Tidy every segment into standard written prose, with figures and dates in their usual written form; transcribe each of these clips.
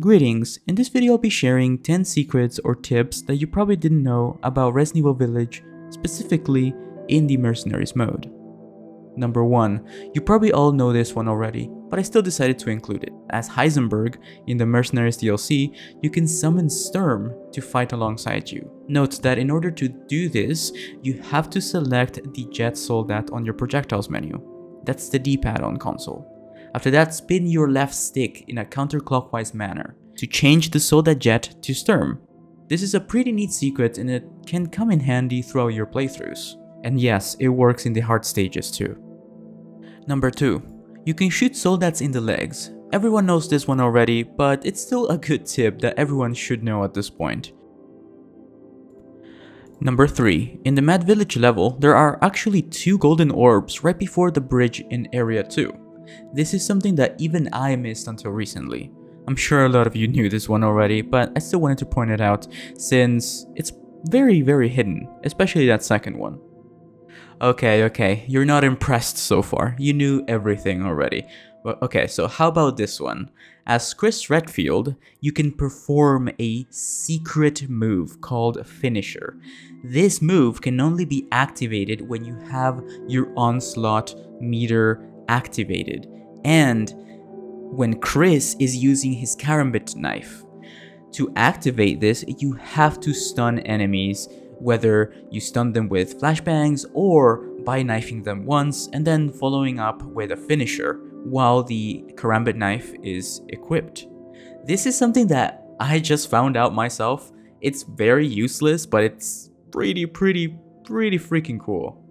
Greetings, in this video I'll be sharing 10 secrets or tips that you probably didn't know about Resident Evil Village, specifically in the Mercenaries mode. Number 1. You probably all know this one already, but I still decided to include it. As Heisenberg in the Mercenaries DLC, you can summon Sturm to fight alongside you. Note that in order to do this, you have to select the Jet Soldat on your projectiles menu. That's the D-pad on console. After that, spin your left stick in a counterclockwise manner to change the Soldat Jet to Sturm. This is a pretty neat secret and it can come in handy throughout your playthroughs. And yes, it works in the hard stages too. Number 2. You can shoot Soldats in the legs. Everyone knows this one already, but it's still a good tip that everyone should know at this point. Number 3. In the Mad Village level, there are actually 2 golden orbs right before the bridge in Area 2. This is something that even I missed until recently. I'm sure a lot of you knew this one already, but I still wanted to point it out since it's very hidden, especially that second one. Okay, you're not impressed so far. You knew everything already. But okay, so how about this one? As Chris Redfield, you can perform a secret move called Finisher. This move can only be activated when you have your onslaught meter activated and when Chris is using his karambit knife. To activate this, you have to stun enemies, whether you stun them with flashbangs or by knifing them once and then following up with a finisher while the karambit knife is equipped. This is something that I just found out myself. It's very useless, but it's pretty freaking cool.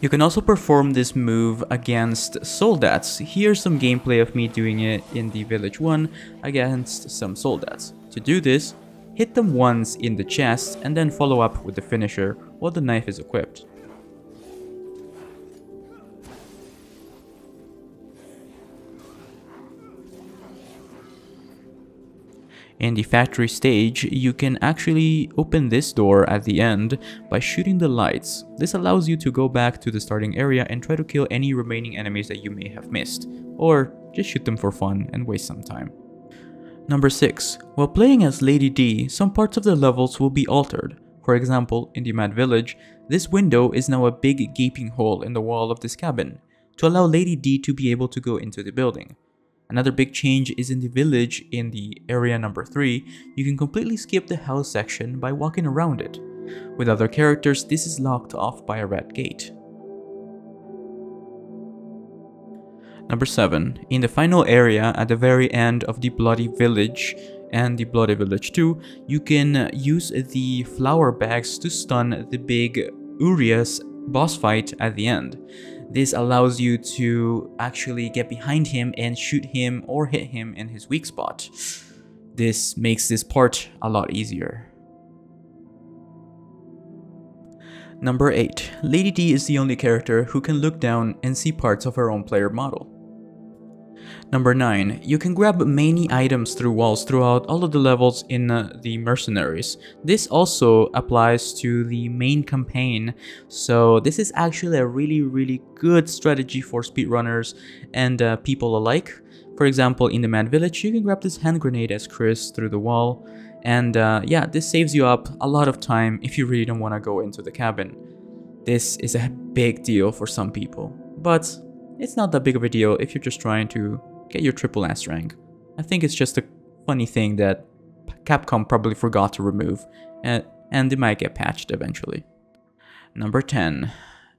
You can also perform this move against Soldats. Here's some gameplay of me doing it in the Village 1 against some Soldats. To do this, hit them once in the chest and then follow up with the finisher while the knife is equipped. In the factory stage, you can actually open this door at the end by shooting the lights. This allows you to go back to the starting area and try to kill any remaining enemies that you may have missed, or just shoot them for fun and waste some time. Number 6. While playing as Lady D, some parts of the levels will be altered. For example, in the Mad Village, this window is now a big gaping hole in the wall of this cabin, to allow Lady D to be able to go into the building. Another big change is in the village in the area number 3, you can completely skip the house section by walking around it. With other characters, this is locked off by a red gate. Number 7. In the final area at the very end of the Bloody Village and the Bloody Village 2, you can use the flower bags to stun the big Urias boss fight at the end. This allows you to actually get behind him and shoot him or hit him in his weak spot. This makes this part a lot easier. Number 8. Lady D is the only character who can look down and see parts of her own player model. Number 9. You can grab many items through walls throughout all of the levels in the Mercenaries. This also applies to the main campaign, so this is actually a really good strategy for speedrunners and people alike. For example, in the Mad Village, you can grab this hand grenade as Chris through the wall, and yeah, this saves you up a lot of time if you really don't want to go into the cabin. This is a big deal for some people, but it's not that big of a deal if you're just trying to get your triple S rank. I think it's just a funny thing that Capcom probably forgot to remove, and they might get patched eventually. Number 10.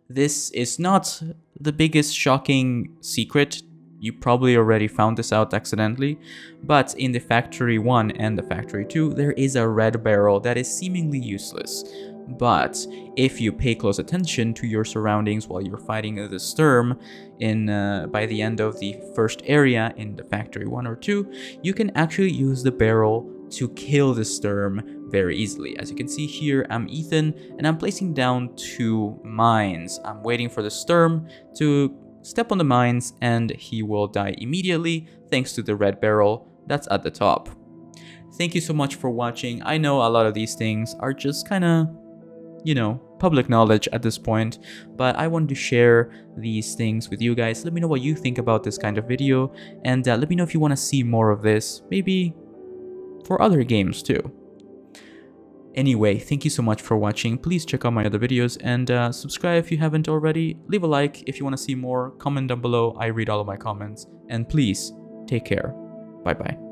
This is not the biggest shocking secret. You probably already found this out accidentally, but in the Factory 1 and the Factory 2, there is a red barrel that is seemingly useless. But if you pay close attention to your surroundings while you're fighting the Sturm by the end of the first area in the Factory 1 or 2, you can actually use the barrel to kill the Sturm very easily. As you can see here, I'm Ethan and I'm placing down 2 mines. I'm waiting for the Sturm to step on the mines and he will die immediately thanks to the red barrel that's at the top. Thank you so much for watching. I know a lot of these things are just kinda, you know, public knowledge at this point, but I wanted to share these things with you guys. Let me know what you think about this kind of video, and let me know if you want to see more of this. Maybe for other games too. Anyway, thank you so much for watching. Please check out my other videos and subscribe if you haven't already. Leave a like if you want to see more. Comment down below. I read all of my comments. And please, take care. Bye bye.